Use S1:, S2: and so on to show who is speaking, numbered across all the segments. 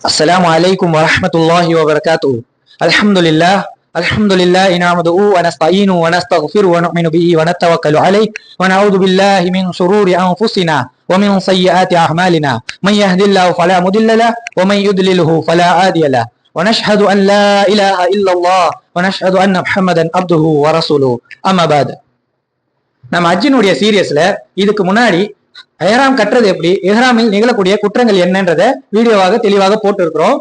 S1: السلام عليكم ورحمة الله وبركاته. الحمد لله نعمده ونستعينه ونستغفره ونؤمن به ونتوكل عليه ونعوذ بالله من شرور أنفسنا ومن سيئات أعمالنا من يهد الله فلا مضل له ومن يضلله فلا هادي له ونشهد أن لا إله إلا الله ونشهد أن محمدا عبده ورسوله أما بعد. நம்ம அஜினுடைய சீரியஸ்ல இதுக்கு முன்னாடி எஹ்ராம் கட்டுறது எப்படி, எஹ்ராமில் நிகழக்கூடிய குற்றங்கள் என்னன்றத வீடியோவாக தெளிவாக போட்டு இருக்கிறோம்.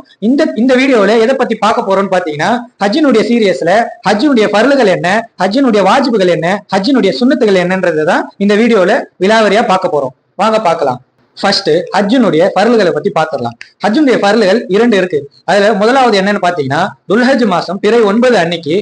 S1: இந்த வீடியோல எதை பத்தி பார்க்க போறோம்னு பாத்தீங்கன்னா, ஹஜ்ஜினுடைய சீரியஸ்ல ஹஜ்ஜினுடைய பர்லுகள் என்ன, ஹஜ்ஜினுடைய வாஜிபுகள் என்ன, ஹஜ்ஜினுடைய சுன்னத்துகள் என்னன்றதான் இந்த வீடியோல விலாவரியா பார்க்க போறோம். வாங்க பார்க்கலாம். ஃபர்ஸ்ட் ஹஜ்ஜினுடைய பர்லுகளை பத்தி பாத்திரலாம். ஹஜ்ஜினுடைய பர்லுகள் 2 இருக்கு. அதுல முதலாவது என்னன்னு பாத்தீங்கன்னா, துல்ஹஜ் மாசம் பிறை 9 அன்னைக்கு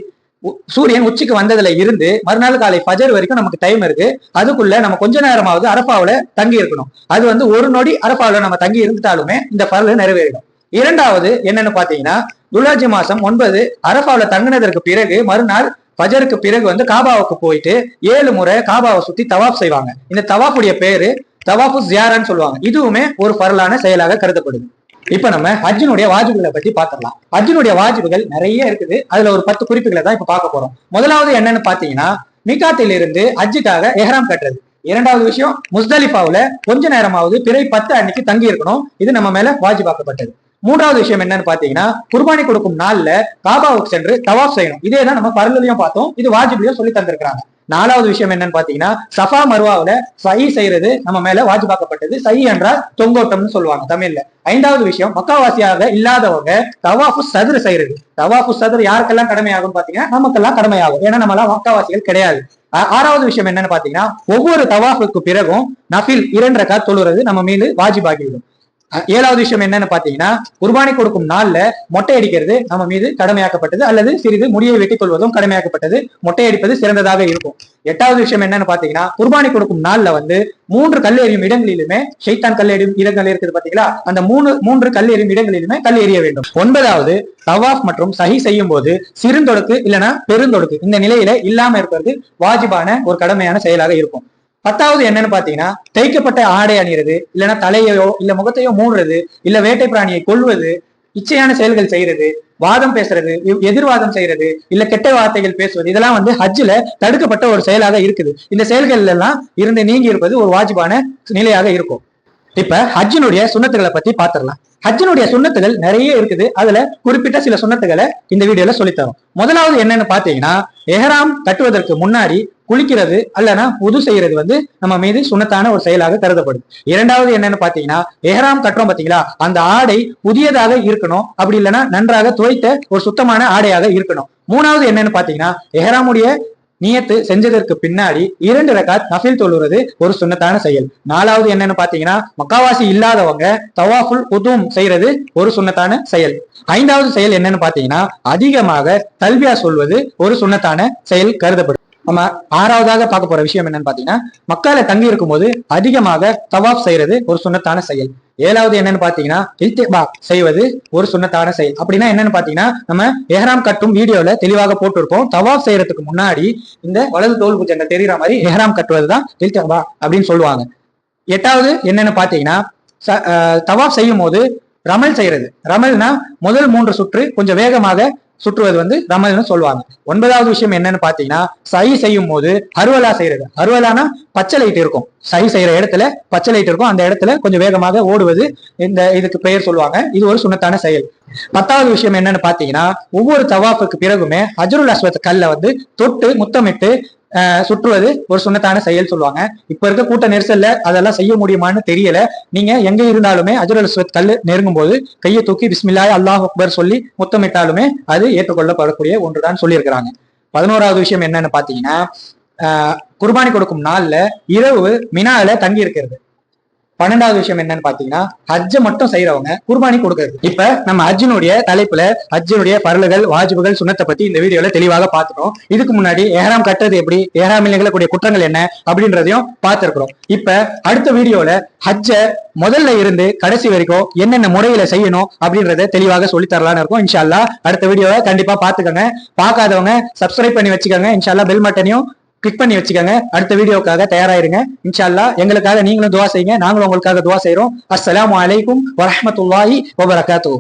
S1: சூரியன் உச்சிக்கு வந்ததுல இருந்து மறுநாள் காலை ஃபஜர் வரைக்கும் நமக்கு டைம் இருக்கு. அதுக்குள்ள நம்ம கொஞ்ச நேரமாவது அரபாவில தங்கி இருக்கணும். அது ஒரு நொடி அரபாவில நம்ம தங்கி இருந்துட்டாலுமே இந்த பர்லு நிறைவேறிடும். இரண்டாவது என்னன்னு பாத்தீங்கன்னா, துல்ஹஜ் மாசம் 9 அரபாவில தங்கினதற்கு பிறகு மறுநாள் ஃபஜருக்கு பிறகு காபாவுக்கு போயிட்டு 7 முறை காபாவை சுத்தி தவாப் செய்வாங்க. இந்த தவாப்புடைய பேரு தவாஃபு ஜியாரான்னு சொல்லுவாங்க. இதுவுமே ஒரு பரலான செயலாக கருதப்படுது. இப்ப நம்ம ஹஜ்ஜினுடைய வாஜிபுகளை பத்தி பாத்திரலாம். ஹஜ்ஜினுடைய வாஜிபுகள் நிறைய இருக்குது. அதுல ஒரு 10 குறிப்புகளை தான் இப்ப பார்க்க போறோம். முதலாவது என்னன்னு பாத்தீங்கன்னா, மிகாத்திலிருந்து ஹஜ்ஜுக்காக எஹ்ராம் கட்டுறது. இரண்டாவது விஷயம், முஸ்தலிஃபாவுல கொஞ்ச நேரமாவது பிறை 10 அன்னைக்கு தங்கி இருக்கணும். இது நம்ம மேல வாஜிபாக்கப்பட்டது. மூன்றாவது விஷயம் என்னன்னு பாத்தீங்கன்னா, குர்பானி கொடுக்கும் நாள்ல காபாவுக்கு சென்று தவாப் செய்யணும். இதேதான் நம்ம பர்லுலயும் பார்த்தோம், இது வாஜிபுலயும் சொல்லி தந்திருக்காங்க. நாலாவது விஷயம் என்னன்னு பாத்தீங்கன்னா, சஃபா மர்வாவுல சஹி செய்யறது நம்ம மேல வாஜிபாக்கப்பட்டது. சஹி என்றால் தொங்கோட்டம்னு சொல்லுவாங்க தமிழ்ல. ஐந்தாவது விஷயம், மக்காவாசியாக இல்லாதவங்க தவாஃபு சதுர் செய்யறது. தவாஃபு சதுர் யாருக்கெல்லாம் கடமையாகும் பாத்தீங்கன்னா, நமக்கெல்லாம் கடமையாகும். ஏன்னா நம்ம எல்லாம் மக்காவாசிகள் கிடையாது. ஆறாவது விஷயம் என்னன்னு பாத்தீங்கன்னா, ஒவ்வொரு தவாஃபுக்கு பிறகும் நஃபில் 2 ரக்காத் தொழுறது நம்ம மீது வாஜிபாகிவிடும். ஏழாவது விஷயம் என்னன்னு பாத்தீங்கன்னா, குர்பானி கொடுக்கும் நாள்ல மொட்டை அடிக்கிறது நம்ம மீது கடமையாக்கப்பட்டது, அல்லது சிறிது முடியை வெட்டிக் கொள்வதும் கடமையாக்கப்பட்டது. மொட்டை அடிப்பது சிறந்ததாக இருக்கும். எட்டாவது விஷயம் என்னன்னு பாத்தீங்கன்னா, குர்பானி கொடுக்கும் நாள்ல 3 கல் எறியும் இடங்களிலுமே ஷைத்தான் கல் எறியும் இடங்கள் இருக்குது பாத்தீங்களா, அந்த 3 கல் எறியும் இடங்களிலுமே கல் எறிய வேண்டும். 9வது, தவாஃப் மற்றும் சஹி செய்யும் போது சிறுந்தொடுக்கு இல்லைன்னா பெருந்தொடுக்கு இந்த நிலையில இல்லாம இருக்கிறது வாஜிபான ஒரு கடமையான செயலாக இருக்கும். 10வது என்னன்னு பாத்தீங்கன்னா, தைக்கப்பட்ட ஆடை அணிகிறது, இல்லைன்னா தலையோ இல்ல முகத்தையோ மூடுறது, இல்ல வேட்டை பிராணியை கொள்வது, இச்சையான செயல்கள் செய்யறது, வாதம் பேசுறது, எதிர்வாதம் செய்யறது, இல்ல கெட்ட வார்த்தைகள் பேசுவது, இதெல்லாம் ஹஜ்ஜில தடுக்கப்பட்ட ஒரு செயலாக இருக்குது. இந்த செயல்கள் எல்லாம் இருந்து நீங்கி இருப்பது ஒரு வாஜிபான நிலையாக இருக்கும். இப்ப ஹஜ்ஜினுடைய சுன்னத்துகளை பத்தி பாத்திரலாம். ஹஜ்ஜினுடைய சுன்னத்துகள் நிறைய இருக்குது. அதுல குறிப்பிட்ட சில சுன்னத்துகளை இந்த வீடியோல சொல்லித்தரோம். முதலாவது என்னன்னு பாத்தீங்கன்னா, எஹ்ராம் கட்டுவதற்கு முன்னாடி குளிக்கிறது அல்லனா உது செய்யறது நம்ம மீது சுன்னத்தான ஒரு செயலாக கருதப்படும். இரண்டாவது என்னன்னு பாத்தீங்கன்னா, எஹ்ராம் கட்டுறோம் பாத்தீங்களா, அந்த ஆடை புதியதாக இருக்கணும். அப்படி இல்லைன்னா நன்றாக துவைத்த ஒரு சுத்தமான ஆடையாக இருக்கணும். மூணாவது என்னன்னு பாத்தீங்கன்னா, எஹ்ராமுடைய நியத்து செஞ்சதற்கு பின்னாடி 2 ரக்காத் நஃபில் தொழுறது ஒரு சுன்னத்தான செயல். நாலாவது என்னன்னு பாத்தீங்கன்னா, மக்காவாசி இல்லாதவங்க தவாஃபுல் குதூம் செய்யறது ஒரு சுன்னத்தான செயல். ஐந்தாவது செயல் என்னன்னு பாத்தீங்கன்னா, அதிகமாக தல்பியா சொல்வது ஒரு சுன்னத்தான செயல் கருதப்படும். நம்ம ஆறாவதாக பார்க்க போற விஷயம் என்னன்னு பாத்தீங்கன்னா, மக்கால தங்கி இருக்கும் போது அதிகமாக தவாஃப் செய்யறது ஒரு சுன்னத்தான செயல். ஏழாவது என்னன்னு பாத்தீங்கன்னா, இல்திபா செய்வது ஒரு சுன்னத்தான செயல். அப்படின்னா என்னன்னு பாத்தீங்கன்னா, நம்ம எஹ்ராம் கட்டும் வீடியோல தெளிவாக போட்டிருக்கோம். தவாஃப் செய்யறதுக்கு முன்னாடி இந்த வலது தோல் பூஜை தெரியுற மாதிரி எஹ்ராம் கட்டுவதுதான் இல்திபா அப்படின்னு சொல்லுவாங்க. எட்டாவது என்னன்னு பாத்தீங்கன்னா, தவாஃப் செய்யும் போது ரமல் செய்யறது. ரமல்னா முதல் 3 சுற்று கொஞ்சம் வேகமாக சுற்றுவது ரமல்னு சொல்லுவாங்க. 9வது விஷயம் என்னன்னு பாத்தீங்கன்னா, சஹி செய்யும் போது ஹர்வலா செய்யறது. ஹர்வலானா பச்சை லைட் இருக்கும். சஹி செய்யற இடத்துல பச்சை லைட் இருக்கும். அந்த இடத்துல கொஞ்சம் வேகமாக ஓடுவது இதுக்கு பெயர் சொல்லுவாங்க. இது ஒரு சுன்னத்தான செயல். 10வது விஷயம் என்னன்னு பாத்தீங்கன்னா, ஒவ்வொரு தவாஃபுக்கு பிறகுமே ஹஜ்ருல் அஸ்வத் கல்ல தொட்டு முத்தமிட்டு சுற்றுவது ஒரு சுன்னத்தான செயல் சொல்லுவாங்க. இப்ப இருக்க கூட்ட நெரிசல்ல அதெல்லாம் செய்ய முடியுமான்னு தெரியல. நீங்க எங்க இருந்தாலுமே ஹஜ்ருல் அஸ்வத் கல் நெருங்கும் போது கையை தூக்கி பிஸ்மில்லாஹ் அல்லாஹ் அக்பர் சொல்லி முத்தமிட்டாலுமே அது ஏற்றுக்கொள்ளப்படக்கூடிய ஒன்றுதான் சொல்லி இருக்கிறாங்க. 11வது விஷயம் என்னன்னு பாத்தீங்கன்னா, குர்பானி கொடுக்கும் நாள்ல இரவு மினால தங்கி இருக்கிறது. 12வது விஷயம் என்னன்னு பாத்தீங்கன்னா, ஹஜ்ஜை மட்டும் செய்யறவங்க குர்பானி கொடுக்கறது. இப்ப நம்ம ஹஜ்ஜினுடைய தலைப்புல ஹஜ்ஜினுடைய பரலுகள் வாஜிபுகள் சுன்னத்தை பத்தி இந்த வீடியோல தெளிவாக பார்த்துட்டோம். இதுக்கு முன்னாடி எஹ்ராம் கட்டுறது எப்படி, எஹ்ராமில் நிகழக்கூடிய குற்றங்கள் என்ன அப்படின்றதையும் பார்த்திருக்கிறோம். இப்ப அடுத்த வீடியோல ஹஜ்ஜை முதல்ல இருந்து கடைசி வரைக்கும் என்னென்ன முறையில செய்யணும் அப்படின்றத தெளிவாக சொல்லி தரலான்னு இருக்கும். இன்ஷா அல்லாஹ் அடுத்த வீடியோவை கண்டிப்பா பாத்துக்கோங்க. பார்க்காதவங்க சப்ஸ்கிரைப் பண்ணி வச்சுக்கோங்க. இன்ஷா அல்லாஹ் பெல் பட்டனையும் கிளிக் பண்ணி வச்சுக்கோங்க. அடுத்த வீடியோக்காக தயாராயிருங்க. இன்ஷா அல்லாஹ் எங்களுக்காக நீங்களும் துவா செய்யுங்க, நாங்களும் உங்களுக்காக துவா செய்றோம். அஸ்ஸலாமு அலைக்கும் வரஹ்மத்துல்லாஹி வபரகாத்துஹு.